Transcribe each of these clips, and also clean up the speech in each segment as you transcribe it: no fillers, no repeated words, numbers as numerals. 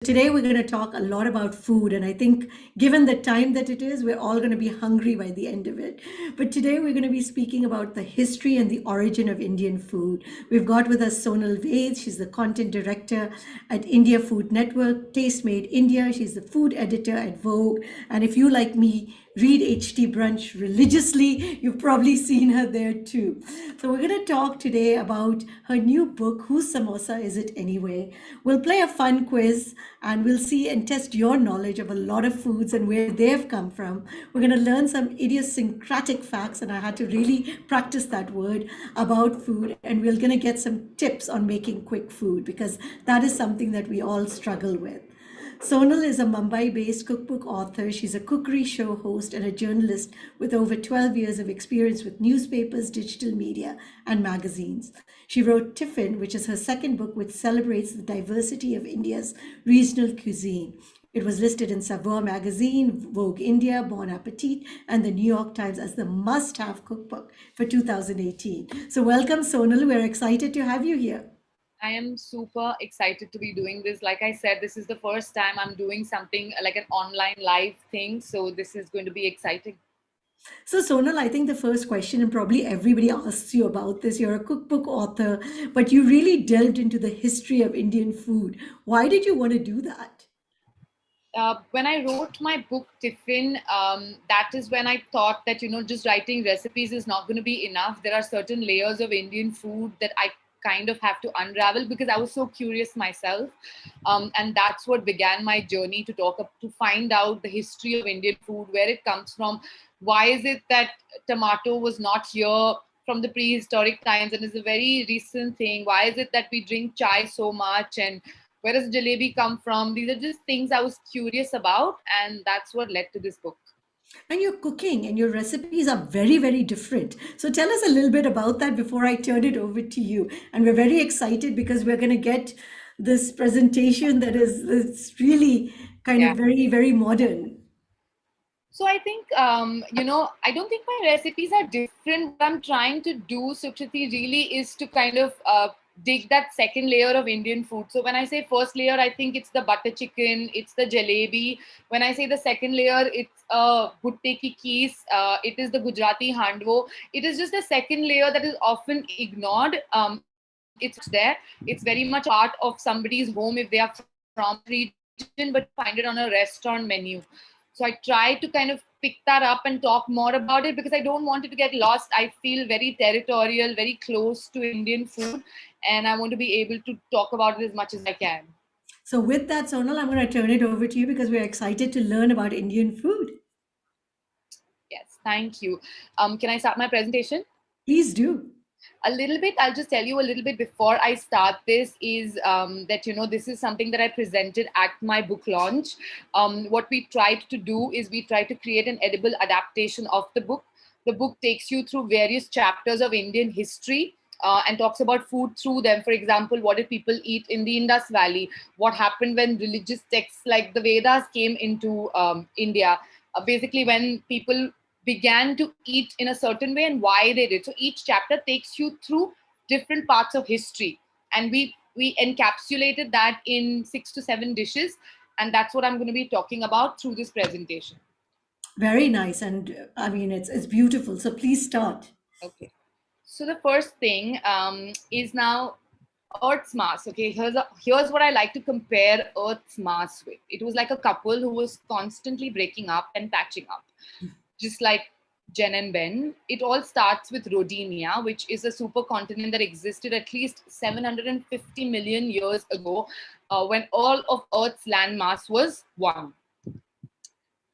Today, we're going to talk a lot about food. And I think, given the time that it is, we're all going to be hungry by the end of it. But today, we're going to be speaking about the history and the origin of Indian food. We've got with us Sonal Ved. She's the content director at India Food Network, Taste Made India. She's the food editor at Vogue. And if you, like me, read HT Brunch religiously, you've probably seen her there too. So, we're going to talk today about her new book, Whose Samosa Is It Anyway? We'll play a fun quiz and we'll see and test your knowledge of a lot of foods and where they've come from. We're going to learn some idiosyncratic facts, and I had to really practice that word about food. And we're going to get some tips on making quick food because that is something that we all struggle with. Sonal is a Mumbai-based cookbook author. She's a cookery show host and a journalist with over 12 years of experience with newspapers, digital media, and magazines. She wrote Tiffin, which is her second book, which celebrates the diversity of India's regional cuisine. It was listed in Saveur Magazine, Vogue India, Bon Appetit, and the New York Times as the must-have cookbook for 2018. So welcome, Sonal. We're excited to have you here. I am super excited to be doing this. Like I said, this is the first time I'm doing something like an online live thing. So this is going to be exciting. So, Sonal, I think the first question, and probably everybody asks you about this, you're a cookbook author, but you really delved into the history of Indian food. Why did you want to do that? When I wrote my book, Tiffin, that is when I thought that, just writing recipes is not going to be enough. There are certain layers of Indian food that I kind of have to unravel because I was so curious myself. And that's what began my journey to find out the history of Indian food, where it comes from. Why is it that tomato was not here from the prehistoric times and is a very recent thing? Why is it that we drink chai so much, and where does jalebi come from? These are just things I was curious about, and that's what led to this book. And your cooking and your recipes are very, very different. So, tell us a little bit about that before I turn it over to you. And we're very excited because we're going to get this presentation that is it's really kind Yeah. of very, very modern. So I think, I don't think my recipes are different. What I'm trying to do, Sukriti, really is to kind of dig that second layer of Indian food. So when I say first layer, I think it's the butter chicken, it's the jalebi. When I say the second layer, it's gutte ki kees, it is the Gujarati handwo. It is just the second layer that is often ignored. It's there. It's very much a part of somebody's home if they are from region, but find it on a restaurant menu. So I try to kind of pick that up and talk more about it because I don't want it to get lost. I feel very territorial, very close to Indian food, and I want to be able to talk about it as much as I can. So, with that, Sonal, I'm going to turn it over to you because we're excited to learn about Indian food. Yes, thank you. Can I start my presentation? Please do. A little bit, I'll just tell you a little bit before I start this is that this is something that I presented at my book launch. What we tried to do is we tried to create an edible adaptation of the book. The book takes you through various chapters of Indian history, and talks about food through them. For example, what did people eat in the Indus Valley? What happened when religious texts like the Vedas came into India? Basically, when people began to eat in a certain way and why they did. So each chapter takes you through different parts of history, and we encapsulated that in 6 to 7 dishes, and that's what I'm going to be talking about through this presentation. Very nice. And I mean, it's beautiful. So, please start. Okay. So the first thing is now Earth's mass. Okay, here's what I like to compare Earth's mass with. It was like a couple who was constantly breaking up and patching up, just like Jen and Ben. It all starts with Rodinia, which is a supercontinent that existed at least 750 million years ago, when all of Earth's landmass was one.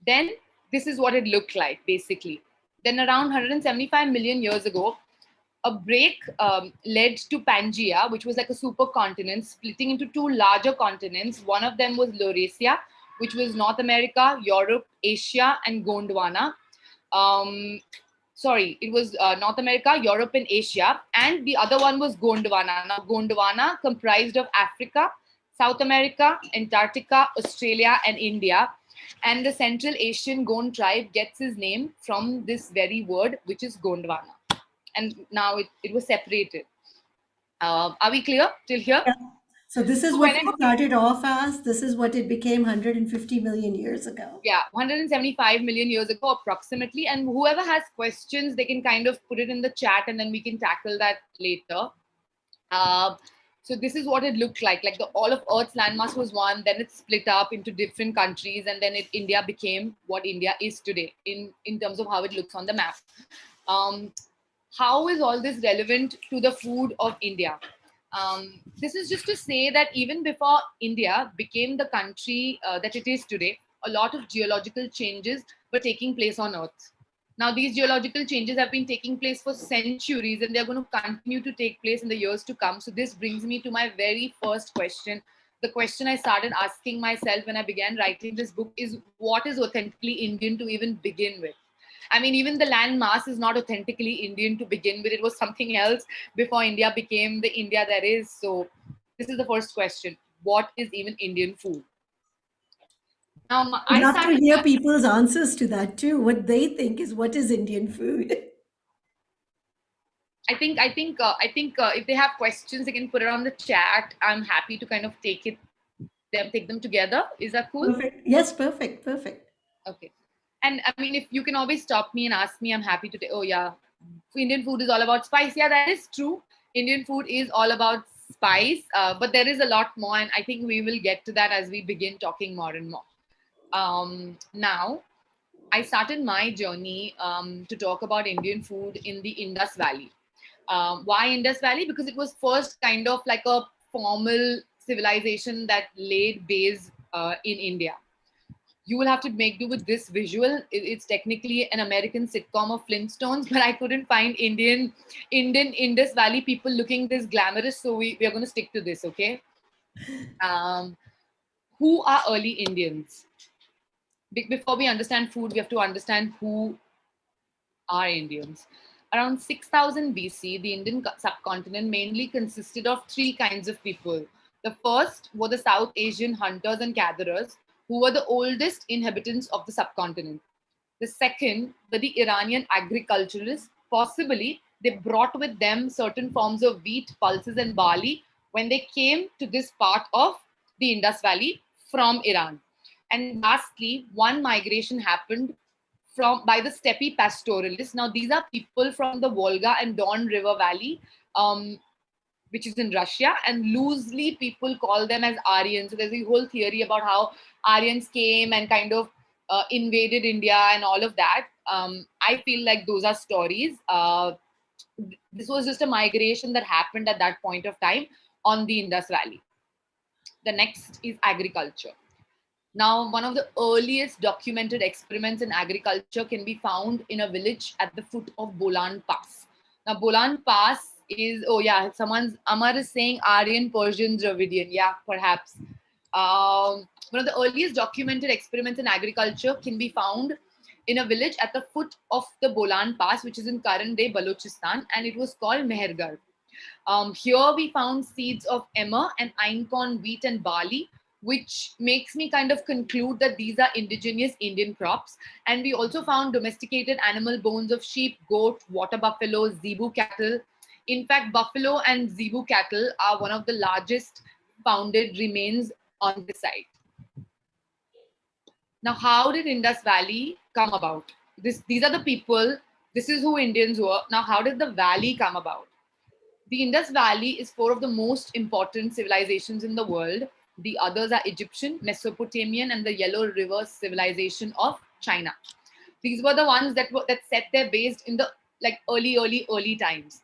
Then this is what it looked like, basically. Then around 175 million years ago, a break led to Pangaea, which was like a supercontinent splitting into two larger continents. One of them was Laurasia, which was North America, Europe, Asia, and Gondwana. It was North America, Europe, and Asia. And the other one was Gondwana. Now, Gondwana comprised of Africa, South America, Antarctica, Australia, and India. And the Central Asian Gond tribe gets its name from this very word, which is Gondwana. And now it was separated. Are we clear till here? Yeah. So this is So what we whenever started off as. This is what it became 150 million years ago. yeah, 175 million years ago, approximately. And whoever has questions, they can kind of put it in the chat and then we can tackle that later. Uh, so this is what it looked like. Like the all of Earth's landmass was one, then it split up into different countries, and then India became what India is today in terms of how it looks on the map. Um, how is all this relevant to the food of India? This is just to say that even before India became the country that it is today, a lot of geological changes were taking place on Earth. Now, these geological changes have been taking place for centuries and they're going to continue to take place in the years to come. So, this brings me to my very first question. The question I started asking myself when I began writing this book is, what is authentically Indian to even begin with? I mean, even the land mass is not authentically Indian to begin with. It was something else before India became the India that is. So, this is the first question. What is even Indian food? I'd I love to started. hear people's answers to that too. What they think is what is Indian food. I think if they have questions, they can put it on the chat. I'm happy to kind of take them together. Is that cool? Perfect. Yes, perfect, perfect. Okay. And I mean, if you can always stop me and ask me, I'm happy to. Oh yeah, Indian food is all about spice. Yeah, that is true. Indian food is all about spice, but there is a lot more, and I think we will get to that as we begin talking more and more. Now, I started my journey to talk about Indian food in the Indus Valley. Why Indus Valley? Because it was first kind of like a formal civilization that laid base in India. You will have to make do with this visual. It's technically an American sitcom of Flintstones, but I couldn't find Indian Indus Valley people looking this glamorous. So we are going to stick to this, okay? Um, who are early Indians? Before we understand food, we have to understand who are Indians. Around 6000 BC, the Indian subcontinent mainly consisted of three kinds of people. The first were the South Asian hunters and gatherers, who were the oldest inhabitants of the subcontinent. The second were the Iranian agriculturists. Possibly, they brought with them certain forms of wheat, pulses, and barley when they came to this part of the Indus Valley from Iran. And lastly, one migration happened by the steppe pastoralists. Now, these are people from the Volga and Don River Valley, um, which is in Russia, and loosely people call them as Aryans. So there's a whole theory about how Aryans came and kind of invaded India and all of that. I feel like those are stories. This was just a migration that happened at that point of time on the Indus Valley. The next is agriculture. Now, one of the earliest documented experiments in agriculture can be found in a village at the foot of Bolan Pass. Now, Bolan Pass is, oh yeah, Amar is saying Aryan, Persian, Dravidian. Yeah, perhaps. One of the earliest documented experiments in agriculture can be found in a village at the foot of the Bolan Pass, which is in current day Balochistan, and it was called Mehergarh. Here we found seeds of emmer and einkorn wheat and barley, which makes me kind of conclude that these are indigenous Indian crops. And we also found domesticated animal bones of sheep, goat, water buffalo, zebu cattle. In fact, buffalo and zebu cattle are one of the largest founded remains on this site. Now, how did Indus Valley come about? These are the people, this is who Indians were. Now, how did the valley come about? The Indus Valley is four of the most important civilizations in the world. The others are Egyptian, Mesopotamian, and the Yellow River civilization of China. These were the ones that set their base in the like early times.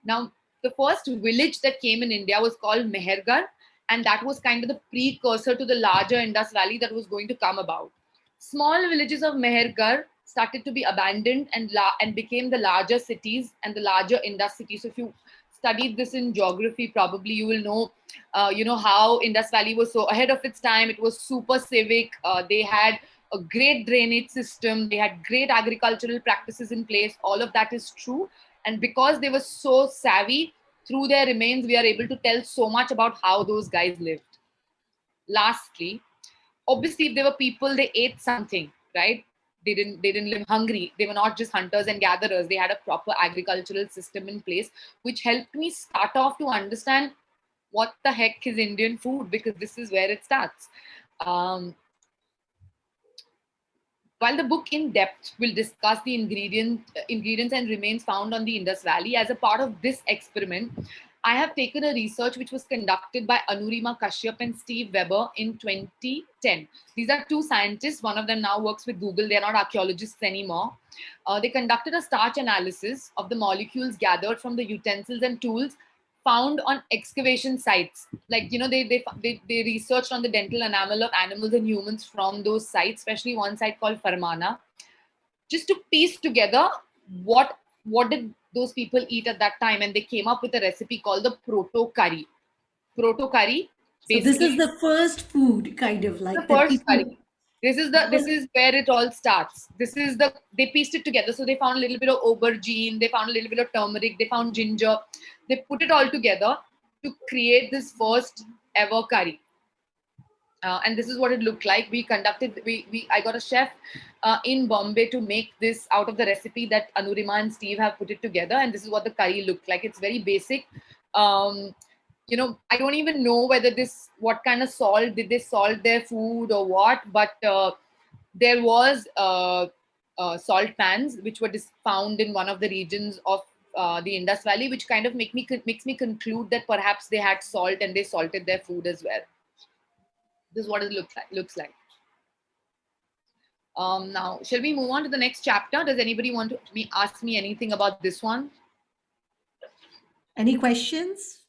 Now, the first village that came in India was called Mehergarh, and that was kind of the precursor to the larger Indus Valley that was going to come about. Small villages of Mehergarh started to be abandoned and became the larger cities and the larger Indus cities. So if you studied this in geography, probably you will know, how Indus Valley was so ahead of its time. It was super civic. They had a great drainage system. They had great agricultural practices in place. All of that is true. And because they were so savvy, through their remains, we are able to tell so much about how those guys lived. Lastly, obviously, if they were people, they ate something, right? They didn't live hungry. They were not just hunters and gatherers. They had a proper agricultural system in place, which helped me start off to understand what the heck is Indian food, because this is where it starts. Um, while the book in depth will discuss the ingredients and remains found on the Indus Valley, as a part of this experiment, I have taken a research which was conducted by Anurima Kashyap and Steve Weber in 2010. These are two scientists. One of them now works with Google. They're not archaeologists anymore. They conducted a starch analysis of the molecules gathered from the utensils and tools found on excavation sites. Like, they researched on the dental enamel of animals and humans from those sites, especially one site called Farmana, just to piece together what did those people eat at that time. And they came up with a recipe called the proto curry. Proto curry, So this is basically the first food, kind of the like that first people. curry. This is where it all starts. They pieced it together. So they found a little bit of aubergine, they found a little bit of turmeric, they found ginger. They put it all together to create this first ever curry. And this is what it looked like. I got a chef in Bombay to make this out of the recipe that Anurima and Steve have put it together. And this is what the curry looked like. It's very basic. Um, I don't even know what kind of salt, did they salt their food or what, but there was salt pans which were found in one of the regions of the Indus Valley, which kind of makes me conclude that perhaps they had salt and they salted their food as well. This is what it looks like. Now, shall we move on to the next chapter? Does anybody want to ask me anything about this one? Any questions?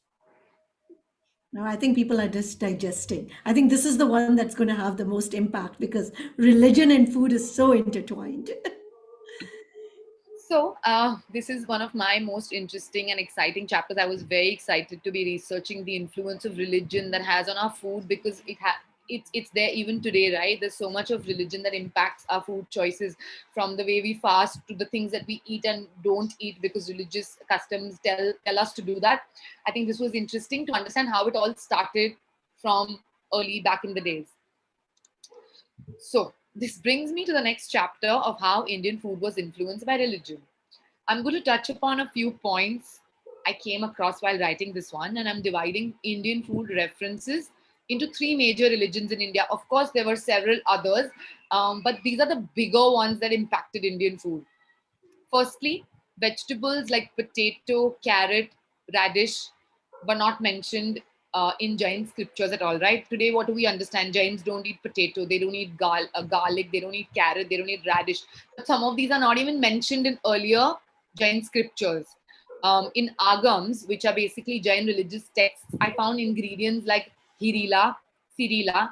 No, I think people are just digesting. I think this is the one that's going to have the most impact because religion and food is so intertwined. So, this is one of my most interesting and exciting chapters. I was very excited to be researching the influence of religion that has on our food, because it's there even today, right? There's so much of religion that impacts our food choices, from the way we fast to the things that we eat and don't eat because religious customs tell us to do that. I think this was interesting to understand how it all started from early back in the days. So, this brings me to the next chapter of how Indian food was influenced by religion. I'm going to touch upon a few points I came across while writing this one, and I'm dividing Indian food references into three major religions in India. Of course, there were several others, but these are the bigger ones that impacted Indian food. Firstly, vegetables like potato, carrot, radish were not mentioned in Jain scriptures at all, right? Today, what do we understand? Jains don't eat potato, they don't eat garlic, they don't eat carrot, they don't eat radish. But some of these are not even mentioned in earlier Jain scriptures. In Agams, which are basically Jain religious texts, I found ingredients like hirila, sirila,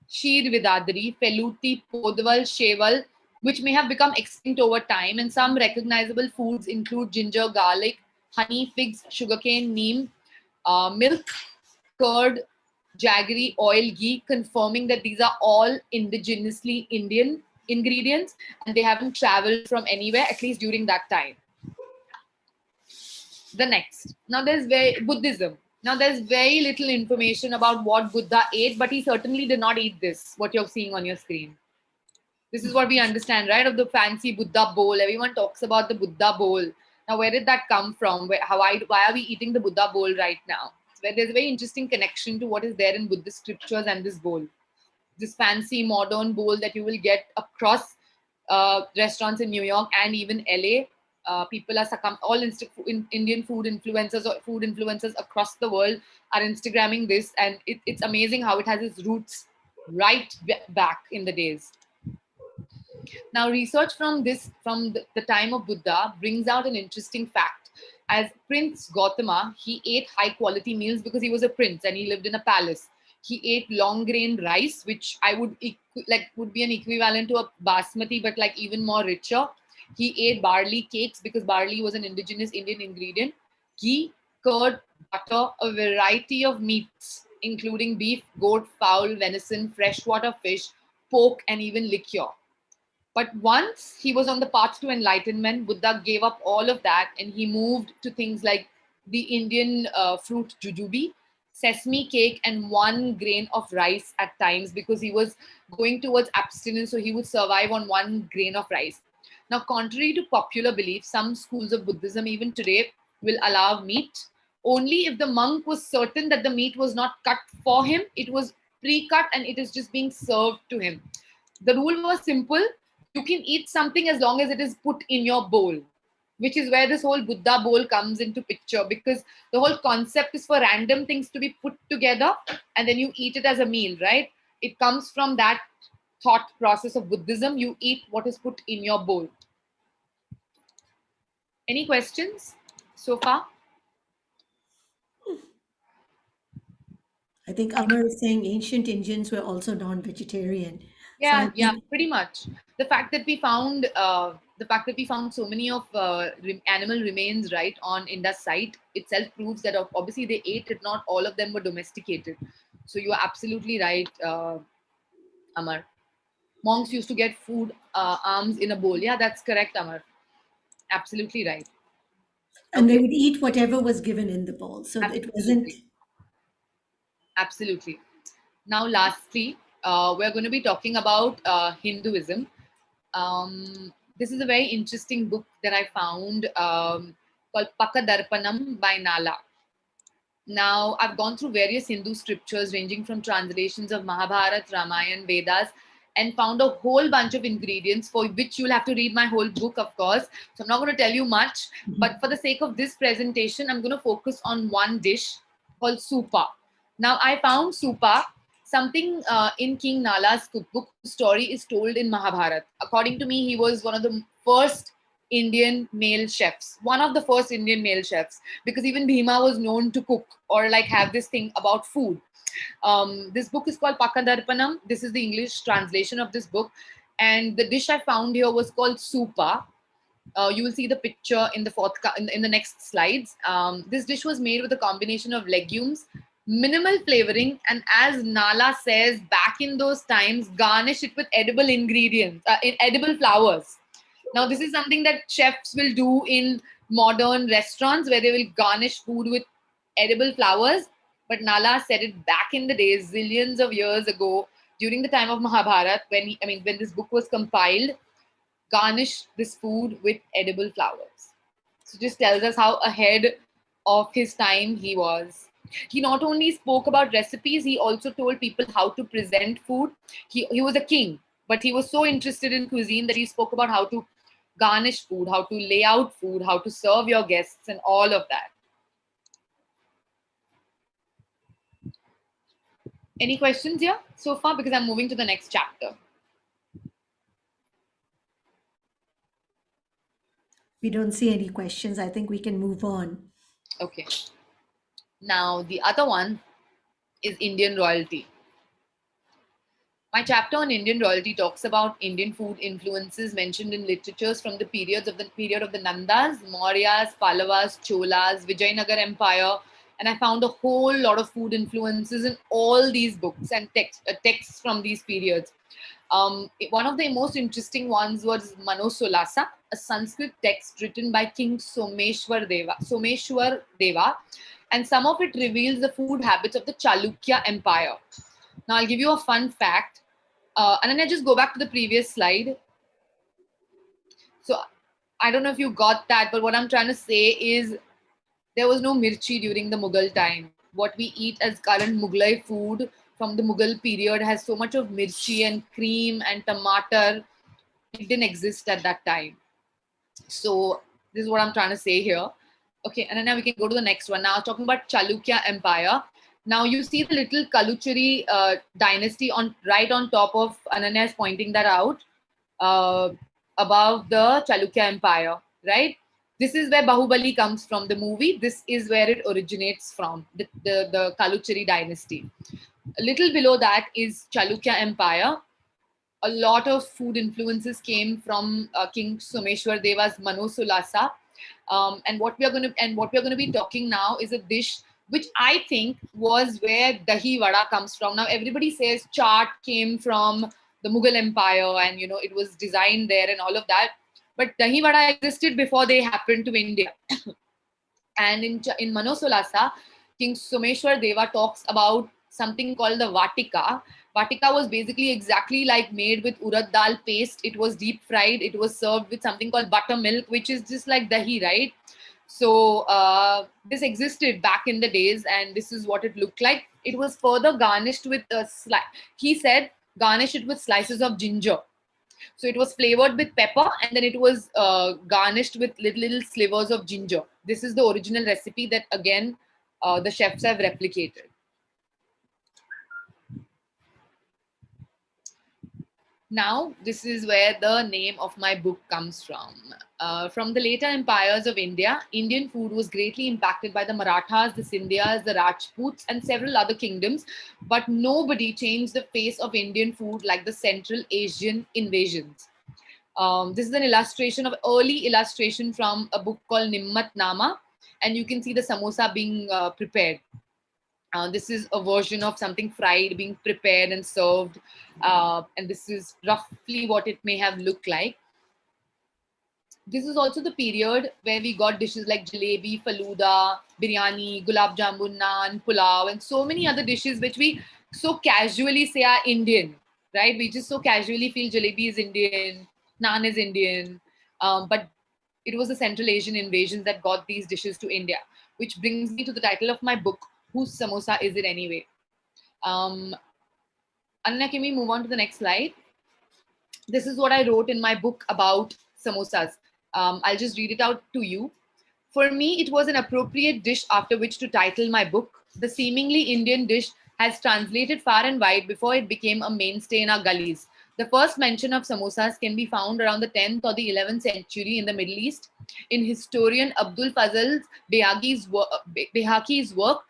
Sheer Vidadri, Feluti, Podwal, Sheval, which may have become extinct over time. And some recognizable foods include ginger, garlic, honey, figs, sugarcane, neem, milk, curd, jaggery, oil, ghee, confirming that these are all indigenously Indian ingredients and they haven't traveled from anywhere, at least during that time. The next. Now there's Buddhism. Now there's very little information about what Buddha ate, but he certainly did not eat this, what you're seeing on your screen. This is what we understand, right? Of the fancy Buddha bowl. Everyone talks about the Buddha bowl. Now, where did that come from? Why are we eating the Buddha bowl right now? Where there's a very interesting connection to what is there in Buddhist scriptures and this bowl. This fancy modern bowl that you will get across restaurants in New York and even LA. People are Indian food influencers or food influencers across the world are Instagramming this, and it's amazing how it has its roots right back in the days. Now, research from the time of Buddha brings out an interesting fact. As Prince Gautama, he ate high quality meals because he was a prince and he lived in a palace. He ate long grain rice, which I would would be an equivalent to a basmati, but like even more richer. He ate barley cakes because barley was an indigenous Indian ingredient. Ghee, curd, butter, a variety of meats, including beef, goat, fowl, venison, freshwater fish, pork, and even liquor. But once he was on the path to enlightenment, Buddha gave up all of that and he moved to things like the Indian fruit jujube, sesame cake, and 1 grain of rice at times, because he was going towards abstinence, so he would survive on 1 grain of rice. Now, contrary to popular belief, some schools of Buddhism even today will allow meat only if the monk was certain that the meat was not cut for him. It was pre-cut and it is just being served to him. The rule was simple: you can eat something as long as it is put in your bowl, which is where this whole Buddha bowl comes into picture, because the whole concept is for random things to be put together and then you eat it as a meal, right? It comes from that thought process of Buddhism. You eat what is put in your bowl. Any questions so far? I think Amar is saying ancient Indians were also non-vegetarian. So I Yeah, think pretty much. The fact that we found so many of animal remains right on Indus site itself proves that obviously they ate it. Not all of them were domesticated. So you are absolutely right, Amar. Monks used to get food alms in a bowl. Yeah, that's correct, Amar. Absolutely right. and they Okay, would eat whatever was given in the bowl. So it wasn't. absolutely, absolutely. Now, lastly, we're going to be talking about Hinduism. This is a very interesting book that I found called Pakadarpanam by Nala. Now, I've gone through various Hindu scriptures ranging from translations of Mahabharata, Ramayana, Vedas, and found a whole bunch of ingredients for which you'll have to read my whole book, of course. So, I'm not going to tell you much, but for the sake of this presentation, I'm going to focus on one dish called Supa. Now, I found Supa, something in King Nala's cookbook. The story is told in Mahabharata. According to me, he was one of the first Indian male chefs, one of the first Indian male chefs, because even Bhima was known to cook or like have this thing about food. This book is called Pakadarpanam. This is the English translation of this book. And the dish I found here was called Supa. You will see the picture in the in the next slides. This dish was made with a combination of legumes, minimal flavoring, and as Nala says, back in those times, garnish it with edible ingredients, edible flowers. Now, this is something that chefs will do in modern restaurants where they will garnish food with edible flowers. But Nala said it back in the days, zillions of years ago, during the time of Mahabharata, when this book was compiled, garnish this food with edible flowers. So just tells us how ahead of his time he was. He not only spoke about recipes, he also told people how to present food. He was a king, but he was so interested in cuisine that he spoke about how to garnish food, how to lay out food, how to serve your guests, and all of that. Any questions here so far? Because I'm moving to the next chapter. We don't see any questions. I think we can move on. Okay. Now, the other one is Indian royalty. My chapter on Indian royalty talks about Indian food influences mentioned in literatures from the period of the Nandas, Mauryas, Pallavas, Cholas, Vijayanagar Empire, and I found a whole lot of food influences in all these books and texts from these periods. One of the most interesting ones was Manosolasa, a Sanskrit text written by King Someshwar Deva, and some of it reveals the food habits of the Chalukya Empire. Now, I'll give you a fun fact. And then I just go back to the previous slide. So, I don't know if you got that, but what I'm trying to say is there was no mirchi during the Mughal time. What we eat as current Mughlai food from the Mughal period has so much of mirchi and cream and tomato. It didn't exist at that time. So, this is what I'm trying to say here. Okay, and then now we can go to the next one. Now, talking about Chalukya Empire. Now you see the little Kaluchari dynasty right on top of Ananya is pointing that out uh, above the Chalukya Empire, right? This is where Bahubali comes from, the movie. This is where it originates from, the Kaluchari dynasty. A little below that is Chalukya Empire. A lot of food influences came from King Someshwar Deva's Manosulasa. And what we're going to be talking now is a dish which I think was where dahi vada comes from. Now everybody says chaat came from the Mughal Empire, and it was designed there and all of that. But dahi vada existed before they happened to India. And in Manosolasa, King Someshwar Deva talks about something called the Vatika. Vatika was basically exactly like made with urad dal paste. It was deep fried. It was served with something called buttermilk, which is just like dahi, right? So this existed back in the days, and this is what it looked like. It was further garnished with he said garnish it with slices of ginger. So it was flavored with pepper, and then it was garnished with little slivers of ginger. This is the original recipe that again the chefs have replicated. Now, this is where the name of my book comes from. From the later empires of India, Indian food was greatly impacted by the Marathas, the Scindias, the Rajputs, and several other kingdoms. But nobody changed the face of Indian food like the Central Asian invasions. This is an illustration of early illustration from a book called Nimmat Nama, and you can see the samosa being prepared. This is a version of something fried being prepared and served. And this is roughly what it may have looked like. This is also the period where we got dishes like jalebi, faluda, biryani, gulab jamun, naan, pulao, and so many other dishes which we so casually say are Indian, right? We just so casually feel jalebi is Indian, naan is Indian. But it was the Central Asian invasions that got these dishes to India, which brings me to the title of my book, Whose Samosa Is It Anyway? Ananya, can we move on to the next slide? This is what I wrote in my book about samosas. I'll just read it out to you. For me, it was an appropriate dish after which to title my book. The seemingly Indian dish has translated far and wide before it became a mainstay in our gullies. The first mention of samosas can be found around the 10th or the 11th century in the Middle East. In historian Abdul Fazl Behaki's work,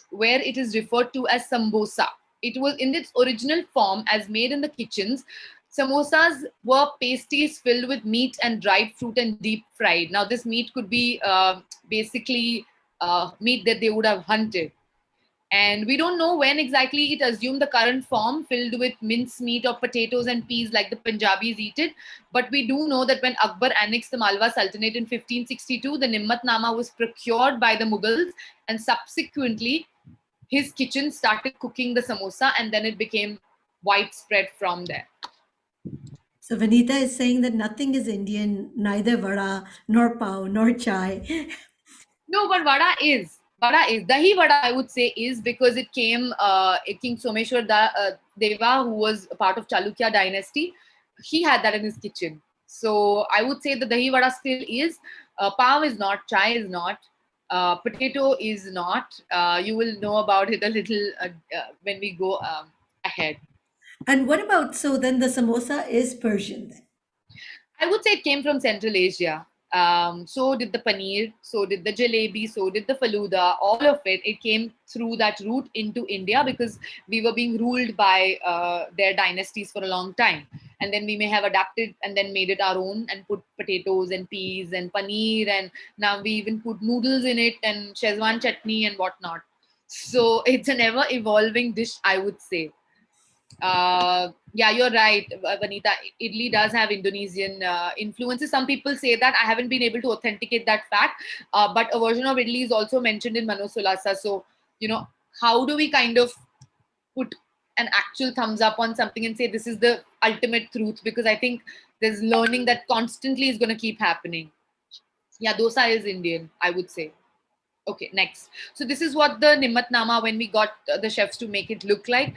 where it is referred to as sambosa. It was in its original form as made in the kitchens. Samosas were pasties filled with meat and dried fruit and deep fried. Now, this meat could be basically meat that they would have hunted. And we don't know when exactly it assumed the current form, filled with mincemeat or potatoes and peas like the Punjabis eat it. But we do know that when Akbar annexed the Malwa Sultanate in 1562, the Nimmat Nama was procured by the Mughals, and subsequently his kitchen started cooking the samosa, and then it became widespread from there. So Vanita is saying that nothing is Indian, neither vada, nor pav, nor chai. No, but vada is. Vada is. Dahi vada, I would say, is because it came, King Someshwar Deva, who was a part of Chalukya dynasty, he had that in his kitchen. So I would say the dahi vada still is. Pav is not, chai is not, potato is not. You will know about it a little when we go ahead. And what about, so then the samosa is Persian then? I would say it came from Central Asia. So did the paneer, so did the jalebi, so did the faluda. All of it, it came through that route into India because we were being ruled by their dynasties for a long time. And then we may have adapted and then made it our own and put potatoes and peas and paneer. And now we even put noodles in it and Szechuan chutney and whatnot. So it's an ever evolving dish, I would say. Yeah, you're right, Vanita. Idli does have Indonesian influences. Some people say that. I haven't been able to authenticate that fact. But a version of idli is also mentioned in Mano Sulasa. So, how do we kind of put an actual thumbs up on something and say this is the ultimate truth? Because I think there's learning that constantly is going to keep happening. Yeah, dosa is Indian, I would say. Okay, next. So this is what the Nimmat Nama, when we got the chefs to make it look like.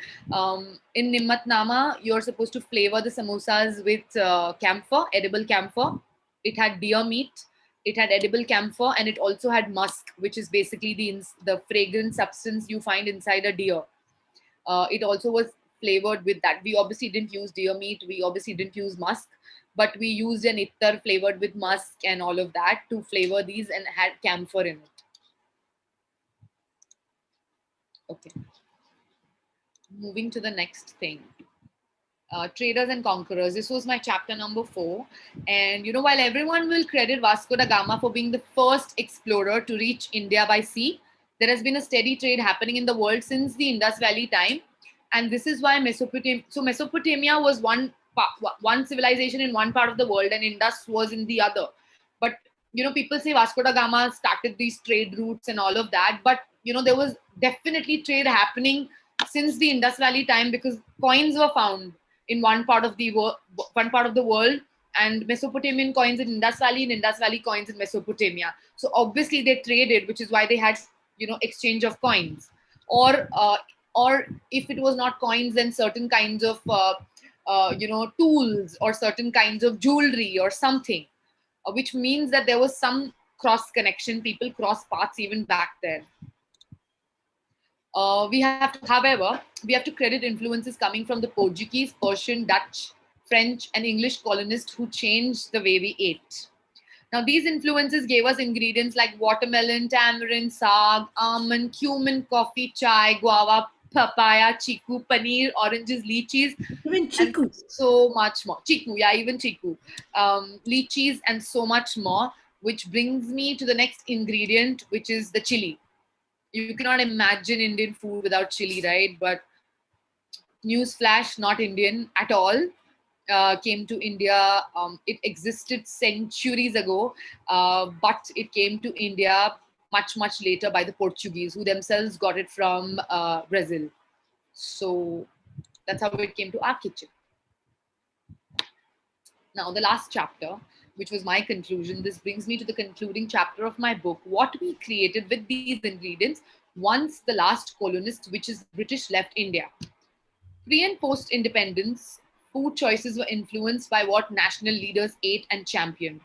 In Nimmat Nama, you're supposed to flavor the samosas with camphor, edible camphor. It had deer meat, it had edible camphor, and it also had musk, which is basically the fragrant substance you find inside a deer. It also was flavored with that. We obviously didn't use deer meat, we obviously didn't use musk, but we used an ittar flavored with musk and all of that to flavor these and had camphor in it. Okay. Moving to the next thing. Traders and Conquerors. This was my chapter number 4. And while everyone will credit Vasco da Gama for being the first explorer to reach India by sea, there has been a steady trade happening in the world since the Indus Valley time. And this is why Mesopotamia was one civilization in one part of the world and Indus was in the other. But people say Vasco da Gama started these trade routes and all of that, but there was definitely trade happening since the Indus Valley time because coins were found in one part of the world, and Mesopotamian coins in Indus Valley, and Indus Valley coins in Mesopotamia. So obviously they traded, which is why they had, exchange of coins. Or or if it was not coins, then certain kinds of tools or certain kinds of jewelry or something, which means that there was some cross connection. People cross paths even back then. However, we have to credit influences coming from the Portuguese, Persian, Dutch, French, and English colonists who changed the way we ate. Now, these influences gave us ingredients like watermelon, tamarind, saag, almond, cumin, coffee, chai, guava, papaya, chiku, paneer, oranges, lychees, Even and chiku. so much more. Chiku, yeah, even chiku. Lychees and so much more, which brings me to the next ingredient, which is the chili. You cannot imagine Indian food without chili, right? But newsflash, not Indian at all. Came to India. It existed centuries ago, but it came to India much, much later by the Portuguese, who themselves got it from Brazil. So that's how it came to our kitchen. Now, the last chapter, which was my conclusion, this brings me to the concluding chapter of my book, what we created with these ingredients once the last colonist, which is the British, left India. Pre and post independence, food choices were influenced by what national leaders ate and championed.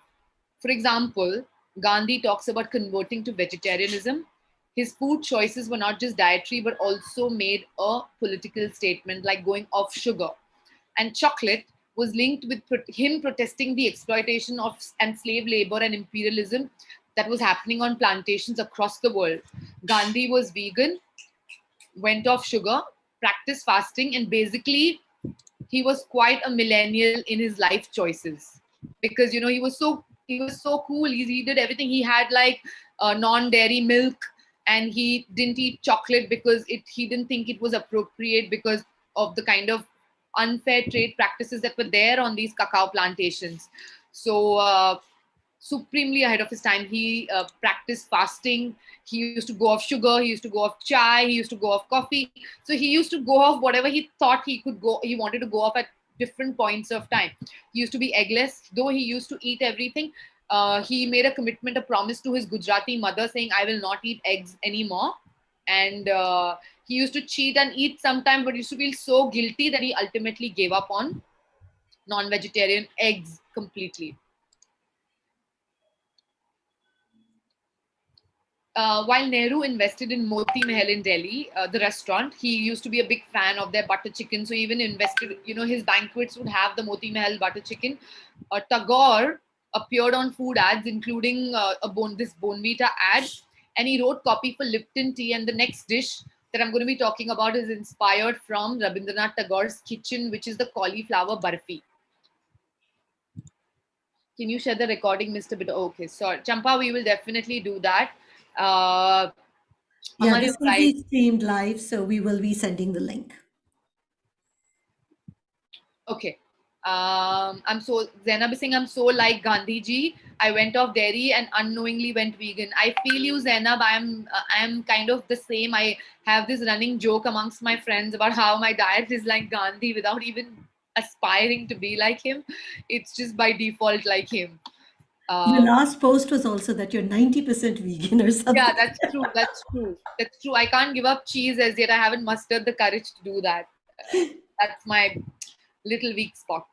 For example, Gandhi talks about converting to vegetarianism. His food choices were not just dietary, but also made a political statement, like going off sugar. And chocolate was linked with him protesting the exploitation of and slave labor and imperialism that was happening on plantations across the world. Gandhi was vegan, went off sugar, practiced fasting, and basically he was quite a millennial in his life choices, because he was so cool. He did everything. He had like non-dairy milk, and he didn't eat chocolate because he didn't think it was appropriate because of the kind of unfair trade practices that were there on these cacao plantations. So supremely ahead of his time. He practiced fasting. He used to go off sugar. He used to go off chai. He used to go off coffee. So he used to go off whatever he thought he could go. He wanted to go off at different points of time. He used to be eggless, though he used to eat everything. He made a commitment, a promise to his Gujarati mother, saying, "I will not eat eggs anymore." And he used to cheat and eat sometimes, but used to feel so guilty that he ultimately gave up on non-vegetarian eggs completely. While Nehru invested in Moti Mahal in Delhi, the restaurant, he used to be a big fan of their butter chicken. So even invested, his banquets would have the Moti Mahal butter chicken. Tagore appeared on food ads, including this Bonvita ad, and he wrote copy for Lipton tea. And the next dish that I'm going to be talking about is inspired from Rabindranath Tagore's kitchen, which is the cauliflower barfi. Can you share the recording, Mr. Bit? Okay, sorry. Champa, we will definitely do that. Uh, Yeah, Amar, this you're will right. be streamed live, so we will be sending the link. Okay. Zainab is saying, I'm so like Gandhi ji. I went off dairy and unknowingly went vegan. I feel you, Zainab. I'm kind of the same. I have this running joke amongst my friends about how my diet is like Gandhi without even aspiring to be like him. It's just by default like him. Your Uh, last post was also that you're 90% vegan or yeah, something. that's true. That's true. That's true. I can't give up cheese as yet. I haven't mustered the courage to do that. That's my little weak spot.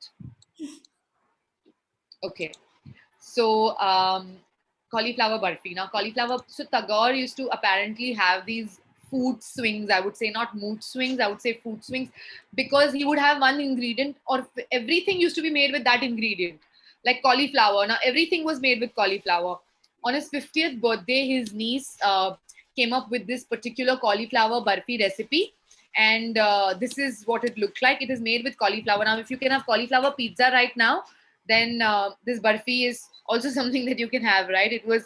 Okay. So cauliflower barfi. Now cauliflower. So Tagore used to apparently have these food swings. I would say not mood swings. I would say food swings, because he would have one ingredient, or everything used to be made with that ingredient, like cauliflower. Now everything was made with cauliflower. On his 50th birthday, his niece came up with this particular cauliflower barfi recipe. And this is what it looked like. It is made with cauliflower. Now, if you can have cauliflower pizza right now, then this barfi is also something that you can have, right? It was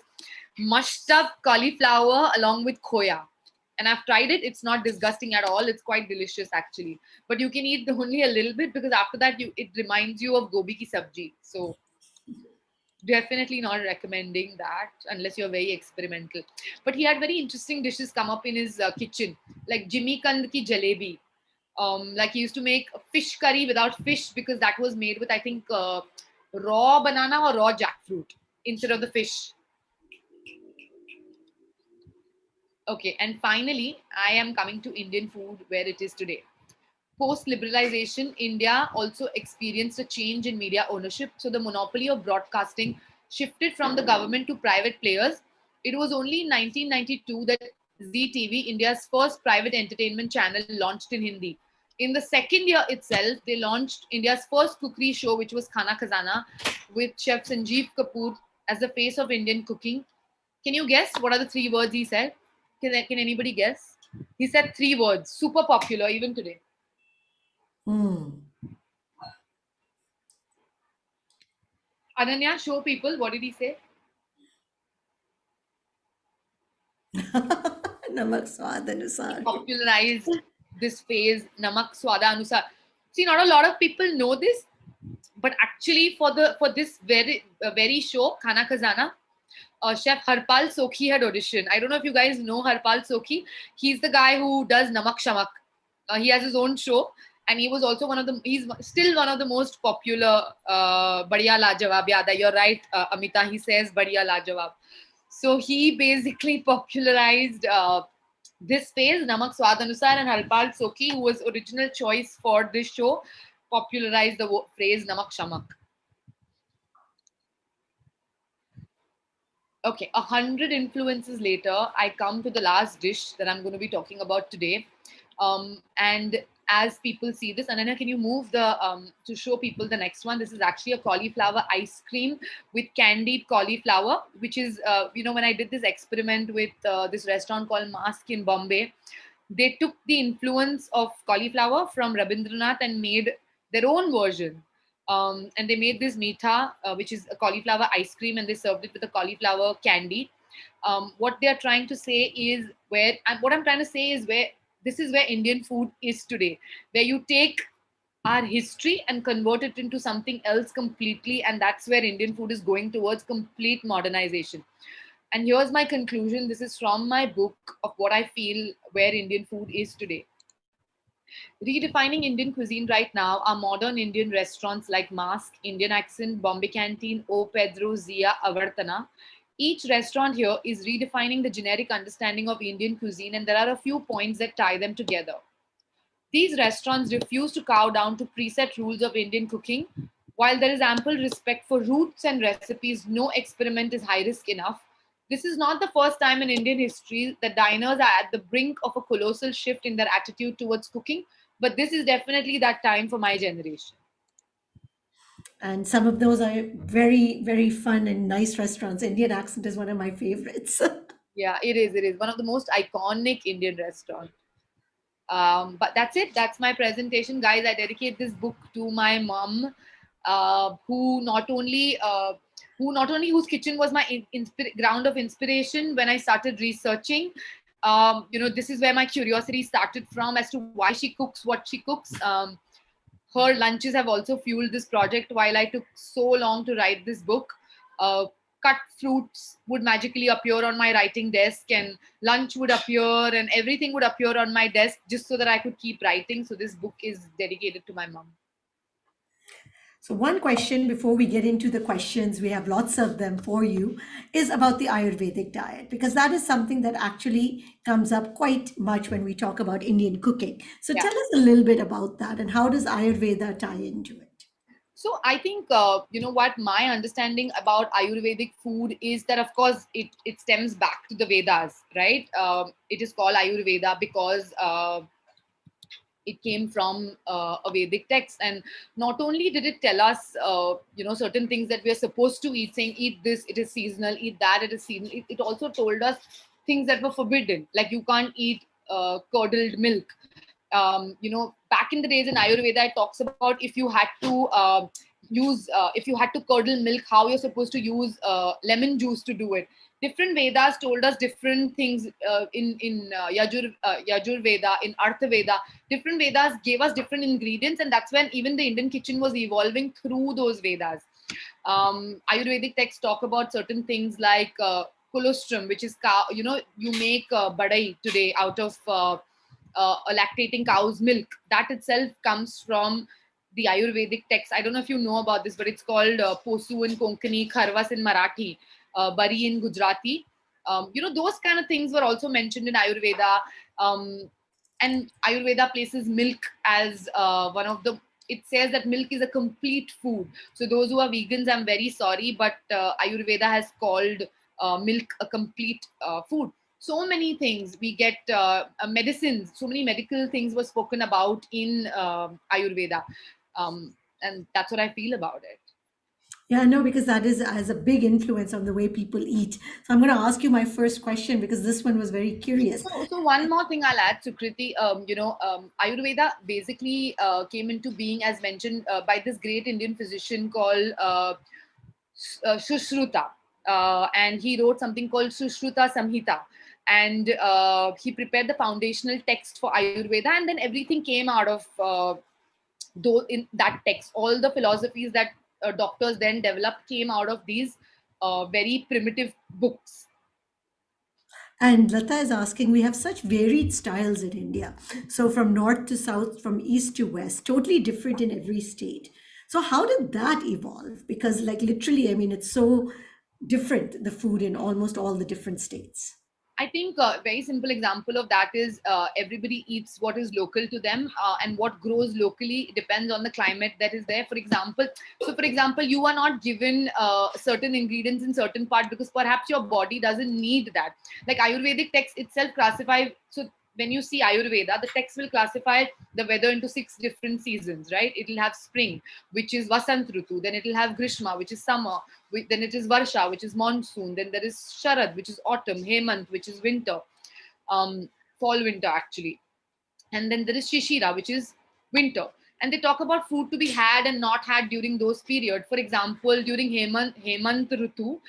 mushed up cauliflower along with khoya. And I've tried it. It's not disgusting at all. It's quite delicious, actually. But you can eat only a little bit, because after that, it reminds you of gobi ki sabji. So definitely not recommending that unless you're very experimental. But he had very interesting dishes come up in his kitchen, like Jimmy Kand ki jalebi. Like he used to make a fish curry without fish, because that was made with, I think, raw banana or raw jackfruit instead of the fish? Okay, and finally, I am coming to Indian food where it is today. Post liberalization, India also experienced a change in media ownership. So the monopoly of broadcasting shifted from the government to private players. It was only in 1992 that ZTV, India's first private entertainment channel, launched in Hindi. In the second year itself, they launched India's first cookery show, which was Khana Khazana, with Chef Sanjeev Kapoor as the face of Indian cooking. Can you guess what are the three words he said? Can anybody guess? He said three words, super popular even today. Hmm. Ananya, show people. What did he say? Namak swad He anusar. popularized this phrase, Namak Swada Anusar. See, not a lot of people know this, but actually, for this very show, Khana Khazana, Chef Harpal Sokhi had auditioned. I don't know if you guys know Harpal Sokhi. He's the guy who does Namak Shamak. He has his own show, and he was also he's still one of the most popular Badiya Lajawab. Yeah, you're right, Amita. He says Badiya Lajawab. So he basically popularized this phase, Namak Swad Anusar, and Harpal Sokhi, who was original choice for this show, popularized the phrase Namak Shamak. Okay, 100 influences later, I come to the last dish that I'm going to be talking about today. And as people see this, Ananya, can you move the to show people the next one? This is actually a cauliflower ice cream with candied cauliflower, which is when I did this experiment with this restaurant called Mask in Bombay, they took the influence of cauliflower from Rabindranath and made their own version. And they made this meetha, which is a cauliflower ice cream, and they served it with a cauliflower candy. What they are trying to say is and what I'm trying to say is this is where Indian food is today, where you take our history and convert it into something else completely, and that's where Indian food is going towards complete modernization. And here's my conclusion. This is from my book of what I feel where Indian food is today. Redefining Indian cuisine right now are modern Indian restaurants like Mask, Indian Accent, Bombay Canteen, O Pedro, Zia, Avartana. Each restaurant here is redefining the generic understanding of Indian cuisine, and there are a few points that tie them together. These restaurants refuse to cow down to preset rules of Indian cooking. While there is ample respect for roots and recipes, no experiment is high risk enough. This is not the first time in Indian history that diners are at the brink of a colossal shift in their attitude towards cooking, but this is definitely that time for my generation. And some of those are very, very fun and nice restaurants. Indian Accent is one of my favorites. Yeah, it is. It is one of the most iconic Indian restaurants. But that's it. That's my presentation, guys. I dedicate this book to my mom, who not only whose kitchen was my ground of inspiration when I started researching. This is where my curiosity started from as to why she cooks what she cooks. Her lunches have also fueled this project. While I took so long to write this book, uh, cut fruits would magically appear on my writing desk, and lunch would appear, and everything would appear on my desk just so that I could keep writing. So this book is dedicated to my mom. So, one question before we get into the questions, we have lots of them for you, is about the Ayurvedic diet, because that is something that actually comes up quite much when we talk about Indian cooking. So, Yeah. tell us a little bit about that and how does Ayurveda tie into it? So I think what my understanding about Ayurvedic food is that, of course, it stems back to the Vedas, right? It is called Ayurveda because it came from a Vedic text, and not only did it tell us certain things that we are supposed to eat, saying eat this, it is seasonal, eat that, it is seasonal. It also told us things that were forbidden, like you can't eat curdled milk. Back in the days in Ayurveda, it talks about if you had to curdle milk, how you're supposed to use lemon juice to do it. Different Vedas told us different things. In Yajur Veda, in Artha Veda, different Vedas gave us different ingredients, and that's when even the Indian kitchen was evolving through those Vedas. Ayurvedic texts talk about certain things like colostrum, which is cow. You make badai today out of a lactating cow's milk. That itself comes from the Ayurvedic text. I don't know if you know about this, but it's called Posu in Konkani, Kharvas in Marathi, Bari in Gujarati. Those kind of things were also mentioned in Ayurveda. And Ayurveda places milk as one of the. It says that milk is a complete food. So those who are vegans, I'm very sorry, but Ayurveda has called milk a complete food. So many things we get, medicines. So many medical things were spoken about in Ayurveda, and that's what I feel about it. Yeah, no, because that is has a big influence on the way people eat. So I'm going to ask you my first question because this one was very curious. So one more thing I'll add, Sukriti. Ayurveda basically came into being, as mentioned, by this great Indian physician called Sushruta, and he wrote something called Sushruta Samhita, and he prepared the foundational text for Ayurveda, and then everything came out of in that text. All the philosophies that doctors then developed came out of these very primitive books. And Lata is asking, we have such varied styles in India. So from north to south, from east to west, totally different in every state. So how did that evolve? Because like literally, I mean, it's so different, the food in almost all the different states. I think a very simple example of that is everybody eats what is local to them, and what grows locally depends on the climate that is there. For example, you are not given certain ingredients in certain part because perhaps your body doesn't need that. Like Ayurvedic text itself classify. So when you see Ayurveda, the text will classify the weather into 6 different seasons, right? It will have spring, which is Vasant Rutu. Then it will have Grishma, which is summer. Then it is Varsha, which is monsoon. Then there is Sharad, which is autumn. Hemant, which is winter, fall winter actually. And then there is Shishira, which is winter. And they talk about food to be had and not had during those periods. For example, during Hemant Rutu,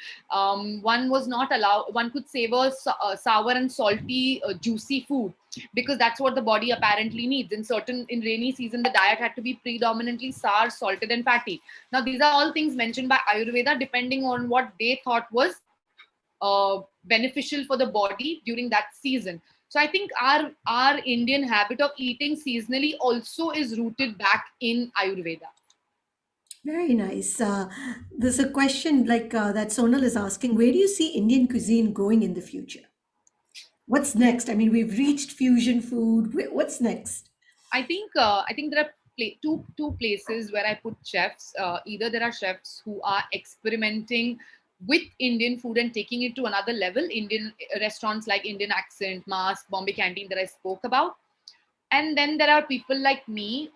one was not allowed. One could savor sour and salty, juicy food because that's what the body apparently needs. In rainy season, the diet had to be predominantly sour, salted, and fatty. Now, these are all things mentioned by Ayurveda, depending on what they thought was beneficial for the body during that season. So I think our Indian habit of eating seasonally also is rooted back in Ayurveda. Very nice. There's a question like that Sonal is asking, where do you see Indian cuisine going in the future? What's next? I mean, we've reached fusion food. What's next? I think there are two places where I put chefs. Either there are chefs who are experimenting with Indian food and taking it to another level. Indian restaurants like Indian Accent, Mask, Bombay Canteen that I spoke about. And then there are people like me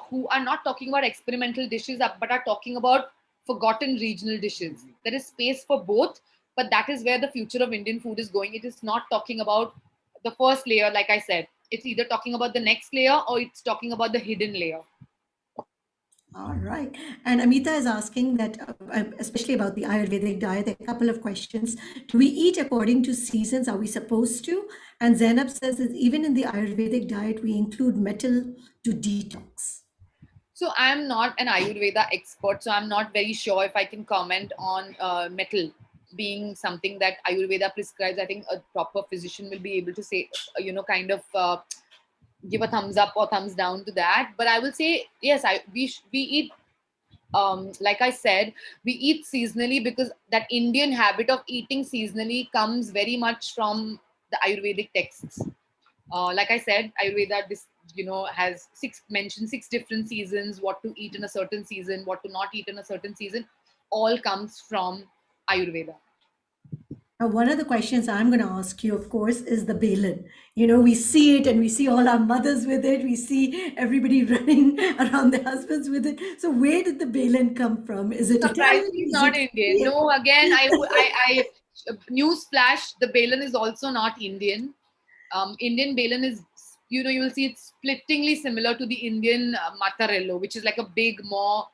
who are not talking about experimental dishes, but are talking about forgotten regional dishes. There is space for both, but that is where the future of Indian food is going. It is not talking about the first layer, like I said. It's either talking about the next layer or it's talking about the hidden layer. All right. And Amita is asking that, especially about the Ayurvedic diet, a couple of questions. Do we eat according to seasons? Are we supposed to? And Zainab says that even in the Ayurvedic diet, we include metal to detox. So I'm not an Ayurveda expert, so I'm not very sure if I can comment on metal being something that Ayurveda prescribes. I think a proper physician will be able to say, kind of give a thumbs up or thumbs down to that. But I will say, yes, we eat. Like I said, we eat seasonally because that Indian habit of eating seasonally comes very much from the Ayurvedic texts. Like I said, Ayurveda has mentioned 6 different seasons, what to eat in a certain season, what to not eat in a certain season, all comes from Ayurveda. Now, one of the questions I'm going to ask you, of course, is the belan. You know, we see it and we see all our mothers with it. We see everybody running around their husbands with it. So where did the belan come from? Is it Italian? Surprisingly, Is not it Indian. No, again, news flash, the belan is also not Indian. Indian belan is, you will see it's splittingly similar to the Indian mattarello, which is like a big, more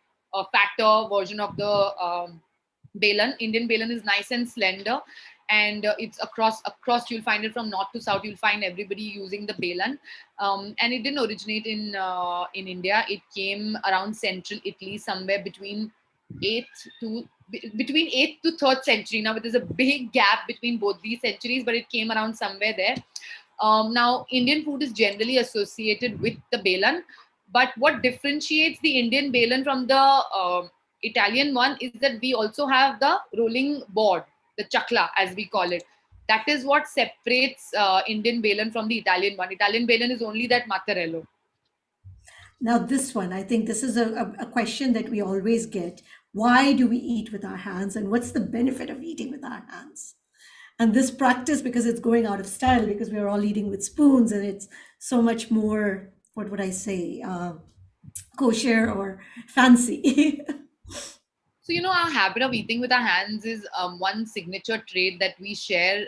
fatter version of the belan. Indian belan is nice and slender, and it's across. You'll find it from north to south. You'll find everybody using the belan, and it didn't originate in India. It came around central Italy, somewhere between 8th to 3rd century. Now, there's a big gap between both these centuries, but it came around somewhere there. Now, Indian food is generally associated with the belan. But what differentiates the Indian Balin from the Italian one is that we also have the rolling board, the chakla as we call it. That is what separates Indian Balin from the Italian one. Italian Balin is only that Mattarello. Now, this one, I think this is a question that we always get. Why do we eat with our hands, and what's the benefit of eating with our hands? And this practice, because it's going out of style, because we're all eating with spoons, and it's so much more, what would I say, kosher or fancy. So, our habit of eating with our hands is one signature trait that we share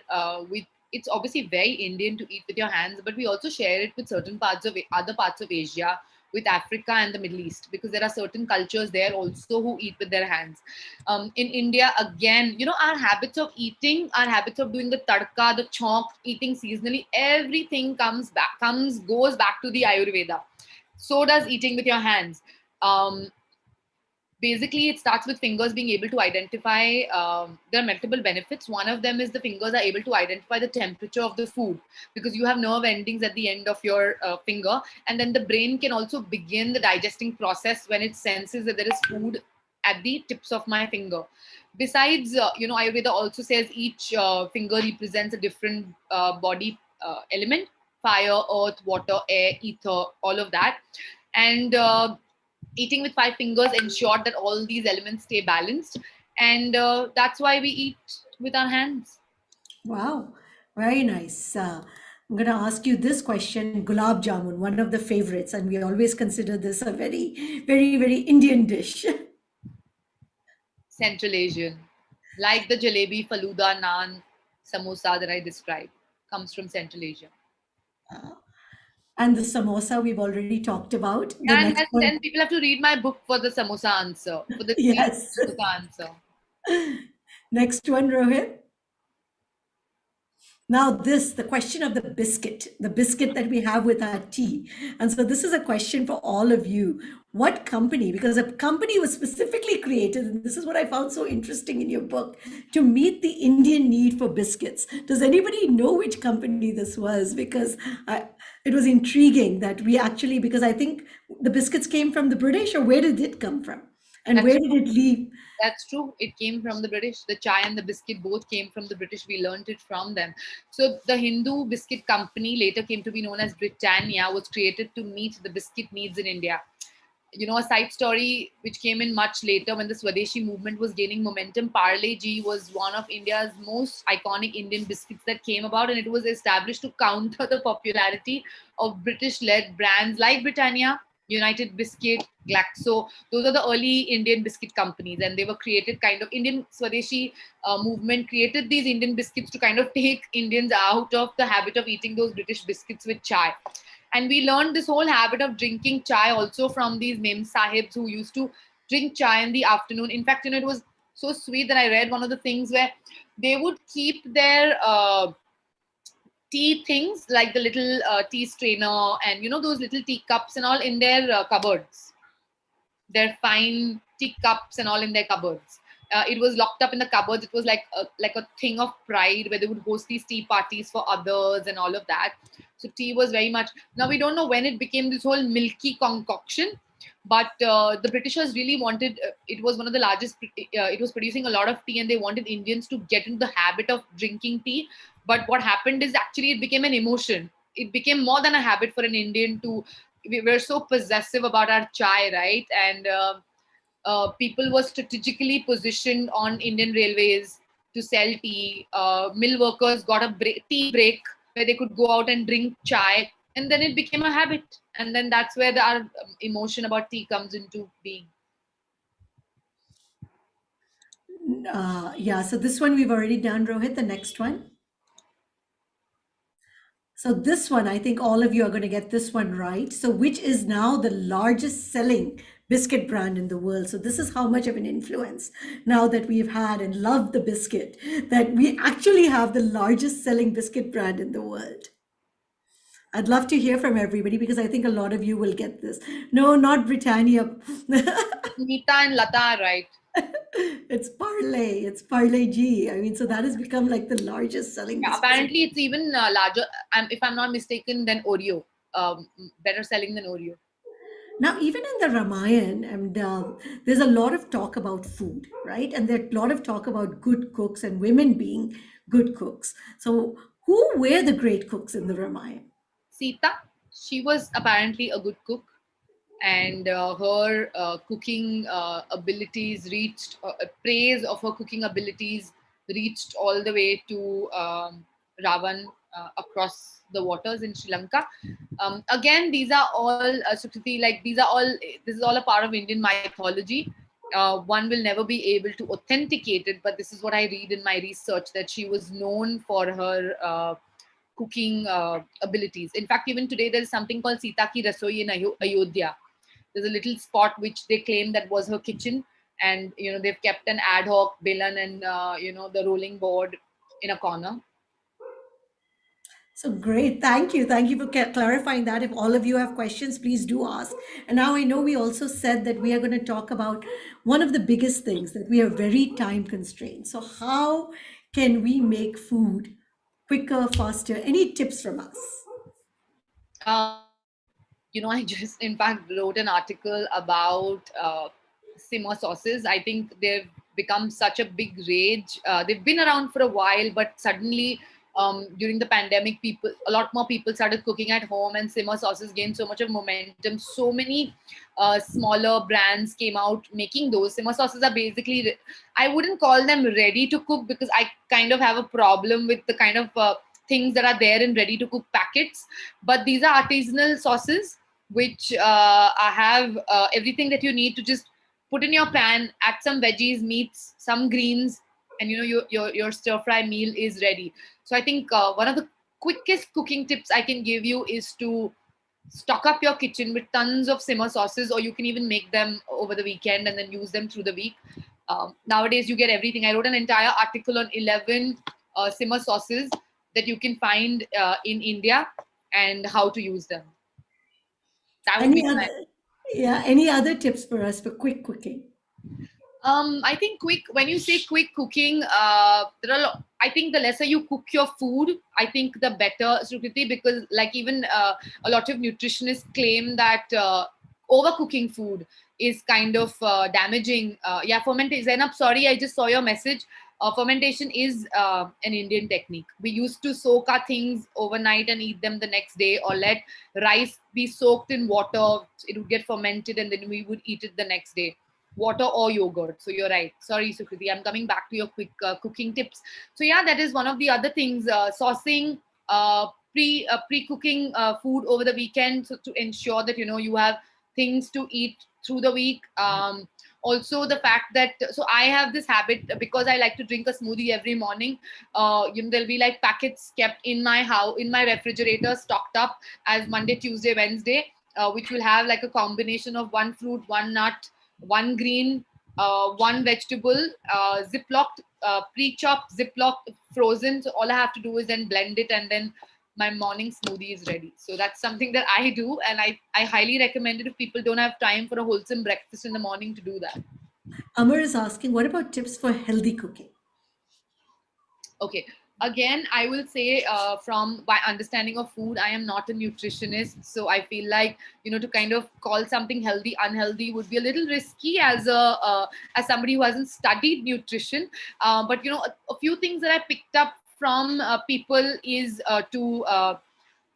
with. It's obviously very Indian to eat with your hands, but we also share it with certain parts of other parts of Asia, with Africa and the Middle East, because there are certain cultures there also who eat with their hands. In India, again, our habits of eating, our habits of doing the tadka, the chonk, eating seasonally, everything goes back to the Ayurveda. So does eating with your hands. Um, Basically, it starts with fingers being able to identify. There are multiple benefits. One of them is the fingers are able to identify the temperature of the food, because you have nerve endings at the end of your finger, and then the brain can also begin the digesting process when it senses that there is food at the tips of my finger. Besides, Ayurveda also says each finger represents a different body element: fire, earth, water, air, ether, all of that. And eating with five fingers ensured that all these elements stay balanced, and that's why we eat with our hands. Wow, very nice. I'm going to ask you this question. Gulab jamun, one of the favorites, and we always consider this a very, very, very Indian dish. Central Asian, like the jalebi, faluda, naan, samosa that I described, comes from Central Asia. And the samosa we've already talked about. The And next then, one, then people have to read my book for the samosa answer, for the sweet yes. samosa answer. Next one, Rohit. Now, the question of the biscuit that we have with our tea. And so, this is a question for all of you. What company, because a company was specifically created, and this is what I found so interesting in your book, to meet the Indian need for biscuits. Does anybody know which company this was? Because it was intriguing that we actually, because I think the biscuits came from the British, or where did it come from? And That's where did it leave? That's true. It came from the British. The chai and the biscuit both came from the British. We learned it from them. So the Hindu biscuit company, later came to be known as Britannia, was created to meet the biscuit needs in India. A side story which came in much later when the Swadeshi movement was gaining momentum. Parle G was one of India's most iconic Indian biscuits that came about, and it was established to counter the popularity of British-led brands like Britannia, United Biscuit, Glaxo. Those are the early Indian biscuit companies, and they were created kind of Indian Swadeshi movement created these Indian biscuits to kind of take Indians out of the habit of eating those British biscuits with chai. And we learned this whole habit of drinking chai also from these mem sahibs who used to drink chai in the afternoon. In fact, it was so sweet that I read one of the things where they would keep their tea things like the little tea strainer and those little tea cups and all in their cupboards, their fine teacups and all in their cupboards. It was locked up in the cupboards. It was like a thing of pride where they would host these tea parties for others and all of that. So tea was very much. Now we don't know when it became this whole milky concoction, but the Britishers really wanted. It was one of the largest. It was producing a lot of tea, and they wanted Indians to get into the habit of drinking tea. But what happened is actually it became an emotion. It became more than a habit for an Indian to. We were so possessive about our chai, right? And people were strategically positioned on Indian railways to sell tea. Mill workers got a tea break where they could go out and drink chai, and then it became a habit. And then that's where our emotion about tea comes into being. Yeah, so this one we've already done, Rohit. The next one. So this one, I think all of you are going to get this one right. So which is now the largest selling biscuit brand in the world? So this is how much of an influence now that we've had and loved the biscuit, that we actually have the largest selling biscuit brand in the world. I'd love to hear from everybody because I think a lot of you will get this. No, not Britannia. Nita and Lata, right? It's Parlay. It's Parlay G. I mean, so that has become like the largest selling Yeah, biscuit. apparently, it's even larger. If I'm not mistaken, than Oreo. Better selling than Oreo. Now, even in the Ramayana, and there's a lot of talk about food, right? And there's a lot of talk about good cooks and women being good cooks. So, who were the great cooks in the Ramayana? Sita, she was apparently a good cook, and her cooking abilities reached praise of her cooking abilities reached all the way to Ravan across the waters in Sri Lanka. Again, these are all Sukriti, like these are all. This is all a part of Indian mythology. One will never be able to authenticate it, but this is what I read in my research, that she was known for her cooking abilities. In fact, even today there is something called Sita Ki Rasoi in Ayodhya. There's a little spot which they claim that was her kitchen, and they've kept an ad hoc belan and the rolling board in a corner. So great. Thank you. Thank you for clarifying that. If all of you have questions, please do ask. And now I know we also said that we are going to talk about one of the biggest things, that we are very time constrained. So, how can we make food quicker, faster? Any tips from us? I just, in fact, wrote an article about simmer sauces. I think they've become such a big rage. They've been around for a while, but suddenly, during the pandemic, a lot more people started cooking at home, and simmer sauces gained so much of momentum. So many smaller brands came out making those. Simmer sauces are basically, I wouldn't call them ready to cook, because I kind of have a problem with the kind of things that are there in ready to cook packets. But these are artisanal sauces which have everything that you need to just put in your pan, add some veggies, meats, some greens, and your stir fry meal is ready. So I think one of the quickest cooking tips I can give you is to stock up your kitchen with tons of simmer sauces, or you can even make them over the weekend and then use them through the week. Nowadays you get everything. I wrote an entire article on 11 simmer sauces that you can find in India and how to use them. That would Any be my. other, yeah, any other tips for us for quick cooking? I think quick. When you say quick cooking, I think the lesser you cook your food, I think the better, Sukriti, because like even a lot of nutritionists claim that overcooking food is kind of damaging. Yeah, fermentation. Zainab, sorry, I just saw your message. Fermentation is an Indian technique. We used to soak our things overnight and eat them the next day, or let rice be soaked in water. It would get fermented, and then we would eat it the next day, water or yogurt. So you're right. Sorry, Sukriti. I'm coming back to your quick cooking tips. So yeah, that is one of the other things. Saucing, pre-cooking food over the weekend, so to ensure that you have things to eat through the week. Also, the fact that, so I have this habit, because I like to drink a smoothie every morning. There'll be like packets kept in my house, in my refrigerator, stocked up as Monday, Tuesday, Wednesday, which will have like a combination of one fruit, one nut, one green, one vegetable, ziplocked, pre-chopped, ziplocked, frozen. So all I have to do is then blend it, and then my morning smoothie is ready. So that's something that I do, and I highly recommend it if people don't have time for a wholesome breakfast in the morning, to do that. Amar is asking, what about tips for healthy cooking? Okay. Again, I will say, from my understanding of food, I am not a nutritionist. So I feel like, to kind of call something healthy unhealthy would be a little risky as as somebody who hasn't studied nutrition. But, a few things that I picked up from people is to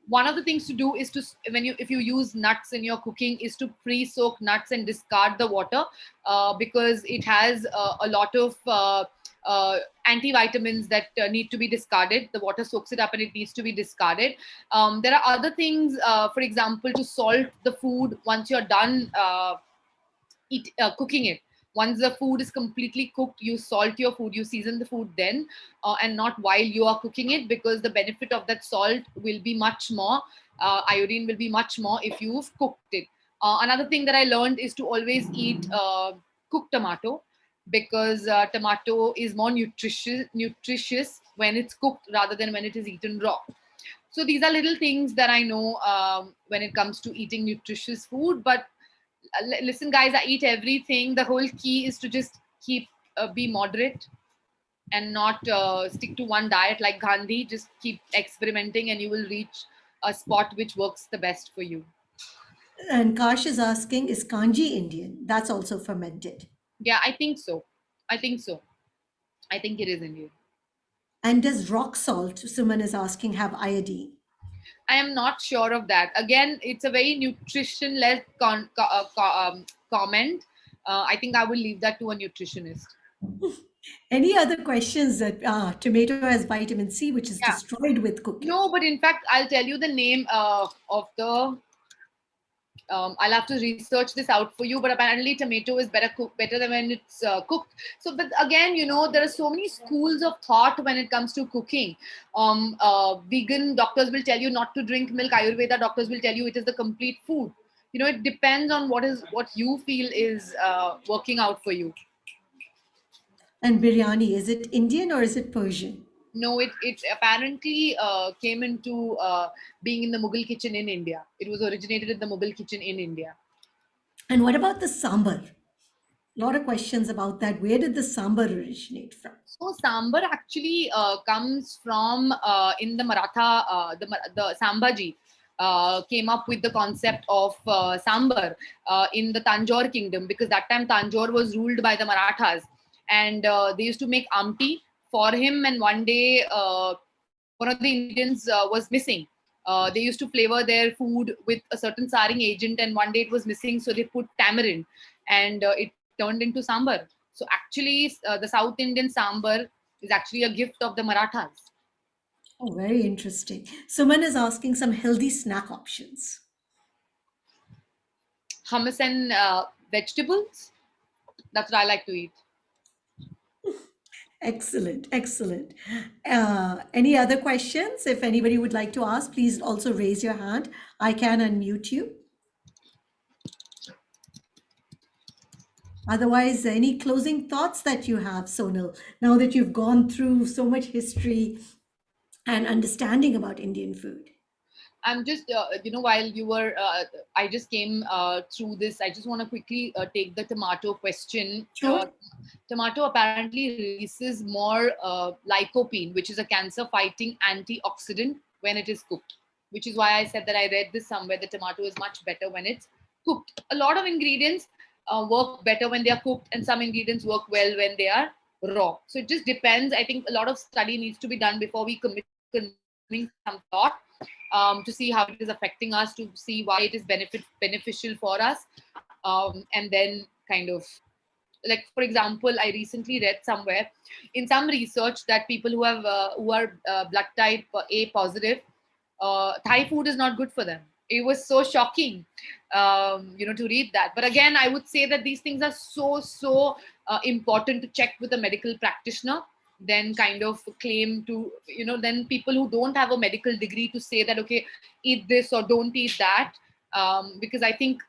one of the things to do is to, if you use nuts in your cooking, is to pre-soak nuts and discard the water, because it has a lot of antivitamins that need to be discarded. The water soaks it up and it needs to be discarded. There are other things, for example, to salt the food once you're done cooking it. Once the food is completely cooked, you salt your food, you season the food then, and not while you are cooking it, because the benefit of that salt will be much more. Iodine will be much more if you've cooked it. Another thing that I learned is to always eat cooked tomato, because tomato is more nutritious when it's cooked rather than when it is eaten raw. So these are little things that I know when it comes to eating nutritious food. But listen, guys, I eat everything. The whole key is to just keep be moderate, and not stick to one diet like Gandhi. Just keep experimenting, and you will reach a spot which works the best for you. And Kash is asking, is kanji Indian? That's also fermented. Yeah, I think so. I think so. I think it is Indian. And does rock salt, Suman is asking, have iodine? I am not sure of that. Again, it's a very nutrition-less comment. I think I will leave that to a nutritionist. Any other questions that tomato has vitamin C, which is Yeah. destroyed with cooking? No, but in fact, I'll tell you the name of the. I'll have to research this out for you, but apparently tomato is better than when it's cooked. So, but again, there are so many schools of thought when it comes to cooking. Vegan doctors will tell you not to drink milk. Ayurveda doctors will tell you it is the complete food. It depends on what you feel is working out for you. And biryani, is it Indian or is it Persian? No, it apparently came into being in the Mughal kitchen in India. It was originated in the Mughal kitchen in India. And what about the sambar? A lot of questions about that. Where did the sambar originate from? So sambar actually comes from in the Maratha, the Sambhaji came up with the concept of sambar in the Tanjore kingdom, because that time Tanjore was ruled by the Marathas, and they used to make amti for him. And one day, one of the ingredients was missing. They used to flavor their food with a certain saring agent, and one day it was missing, so they put tamarind, and it turned into sambar. So actually, the South Indian sambar is actually a gift of the Marathas. Oh, very interesting. Suman is asking some healthy snack options. Hummus and vegetables. That's what I like to eat. Excellent, excellent. Any other questions? If anybody would like to ask, please also raise your hand. I can unmute you. Otherwise, any closing thoughts that you have, Sonal, now that you've gone through so much history and understanding about Indian food? I'm just, while you were, I just came through this. I just want to quickly take the tomato question. Sure. Tomato apparently releases more lycopene, which is a cancer-fighting antioxidant when it is cooked. Which is why I said that I read this somewhere. The tomato is much better when it's cooked. A lot of ingredients work better when they are cooked, and some ingredients work well when they are raw. So it just depends. I think a lot of study needs to be done before we commit some thought to see how it is affecting us, to see why it is beneficial for us, and then kind of, like, for example, I recently read somewhere in some research that people who are blood type A positive, Thai food is not good for them. It was so shocking, to read that. But again, I would say that these things are so important to check with a medical practitioner, then kind of claim to, then people who don't have a medical degree to say that, okay, eat this or don't eat that. Because I think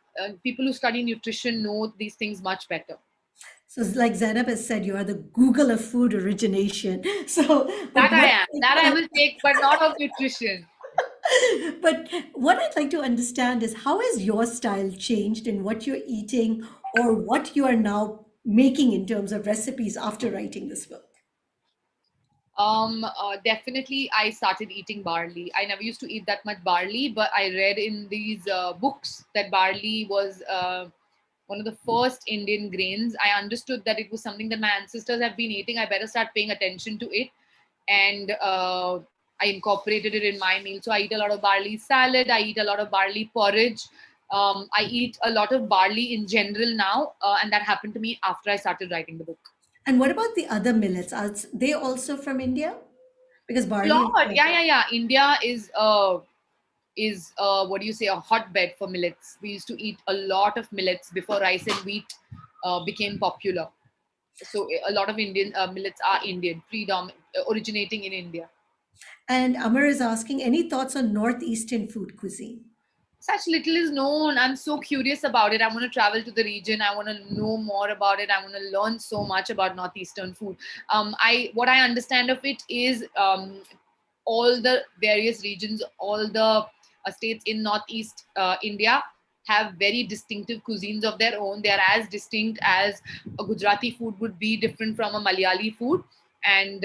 people who study nutrition know these things much better. So it's like Zainab has said, you are the Google of food origination. So, but That I what am. That I will take, but not of nutrition. but what I'd like to understand is how has your style changed in what you're eating or what you are now making in terms of recipes after writing this book? Definitely, I started eating barley. I never used to eat that much barley, but I read in these books that barley was one of the first Indian grains. I understood that it was something that my ancestors have been eating. I better start paying attention to it. And I incorporated it in my meal. So I eat a lot of barley salad. I eat a lot of barley porridge. I eat a lot of barley in general now. And that happened to me after I started writing the book. And what about the other millets? Are they also from India? Because A barley, of lot. course. Yeah. India is what do you say, a hotbed for millets. We used to eat a lot of millets before rice and wheat became popular. So a lot of Indian millets are Indian, originating in India. And Amar is asking, any thoughts on Northeastern food cuisine? Such little is known. I'm so curious about it. I want to travel to the region. I want to know more about it. I want to learn so much about Northeastern food. I what I understand of it is all the various regions, all the states in Northeast India have very distinctive cuisines of their own. They are as distinct as a Gujarati food would be different from a Malayali food, and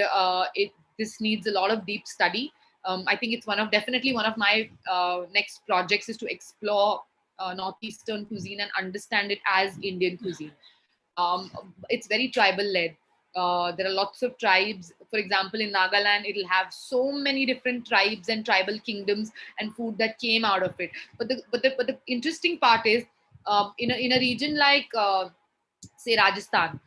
this needs a lot of deep study. I think it's definitely one of my next projects is to explore northeastern cuisine and understand it as Indian cuisine. Um, it's very tribal led. There are lots of tribes. For example, in Nagaland, it'll have so many different tribes and tribal kingdoms and food that came out of it. But the interesting part is, in a region like say Rajasthan,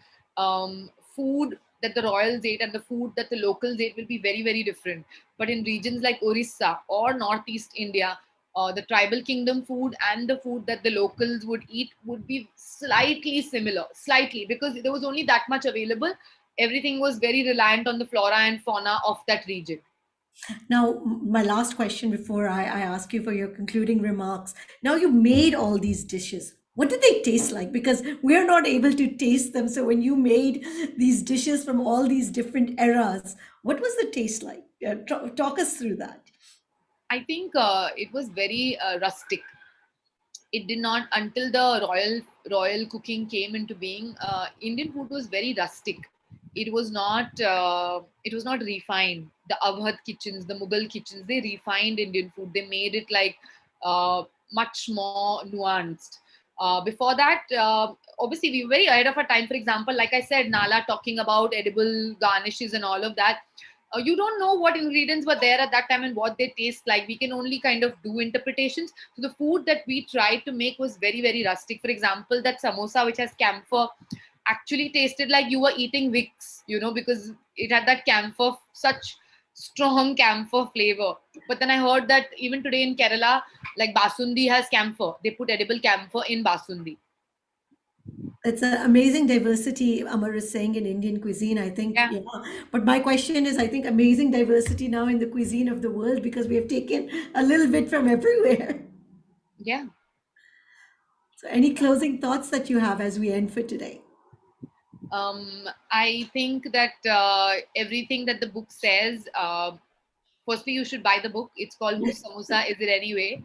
food that the royals ate and the food that the locals ate will be very, very different. But in regions like Orissa or Northeast India, the tribal kingdom food and the food that the locals would eat would be slightly similar, slightly, because there was only that much available. Everything was very reliant on the flora and fauna of that region. Now, my last question before I ask you for your concluding remarks. Now, you made all these dishes. What did they taste like? Because we're not able to taste them. So, when you made these dishes from all these different eras, what was the taste like? Talk us through that. I think it was very rustic. It did not, until the royal cooking came into being. Indian food was very rustic. It was not refined. The Avhad kitchens, the Mughal kitchens, they refined Indian food. They made it like much more nuanced. Before that, obviously we were very ahead of our time. For example, like I said, Nala talking about edible garnishes and all of that, you don't know what ingredients were there at that time and what they taste like. We can only kind of do interpretations. So the food that we tried to make was very, very rustic. For example, that samosa which has camphor actually tasted like you were eating Vicks, because it had that camphor, such strong camphor flavor. But then I heard that even today in Kerala, like basundi has camphor. They put edible camphor in basundi. It's an amazing diversity, Amar is saying, in Indian cuisine, I think. Yeah, Yeah. But my question is, I think amazing diversity now in the cuisine of the world because we have taken a little bit from everywhere. yeah. So, any closing thoughts that you have as we end for today? I think that everything that the book says, firstly, you should buy the book. It's called Whose Samosa Is It Anyway?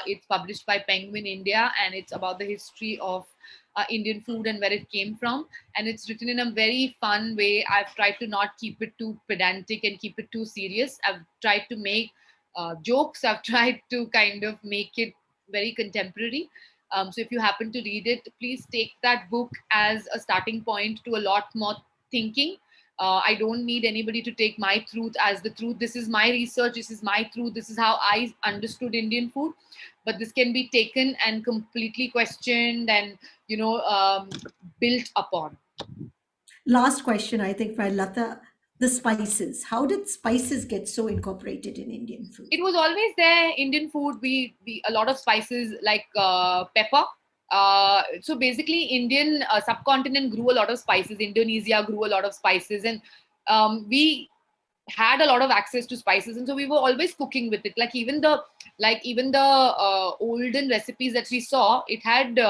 It's published by Penguin India, and it's about the history of Indian food and where it came from. And it's written in a very fun way. I've tried to not keep it too pedantic and keep it too serious. I've tried to make jokes. I've tried to kind of make it very contemporary. So if you happen to read it, please take that book as a starting point to a lot more thinking. I don't need anybody to take my truth as the truth. This is my research. This is my truth. This is how I understood Indian food. But this can be taken and completely questioned and built upon. Last question, I think, for Lata, the spices. How did spices get so incorporated in Indian food? It was always there. Indian food, we a lot of spices like pepper. So basically, Indian subcontinent grew a lot of spices. Indonesia grew a lot of spices, and we had a lot of access to spices, and so we were always cooking with it. Like even the olden recipes that we saw, it had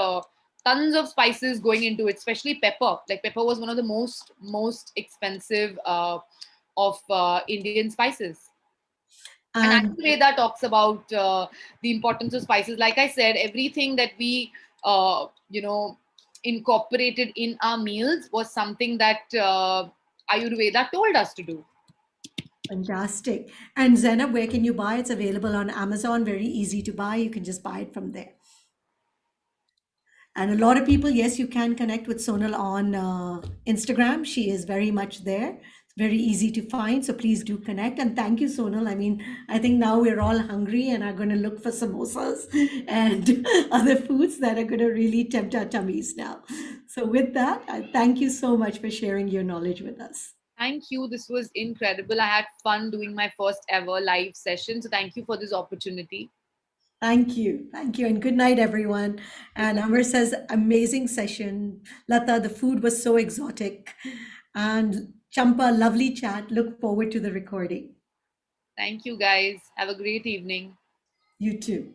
tons of spices going into it, especially pepper. Like pepper was one of the most expensive of Indian spices. And And Ayurveda talks about the importance of spices. Like I said, everything that we uh, you know incorporated in our meals was something that Ayurveda told us to do. fantastic. And Zainab, where can you buy? It's available on Amazon, very easy to buy. You can just buy it from there. And a lot of people, yes, you can connect with Sonal on Instagram. She is very much there. It's very easy to find. So please do connect. And thank you, Sonal. I mean, I think now we're all hungry and are going to look for samosas and other foods that are going to really tempt our tummies now. So with that, I thank you so much for sharing your knowledge with us. Thank you. This was incredible. I had fun doing my first ever live session. So thank you for this opportunity. Thank you. Thank you. And good night, everyone. And Amar says, amazing session. Lata, the food was so exotic. And Champa, lovely chat. Look forward to the recording. Thank you, guys. Have a great evening. You too.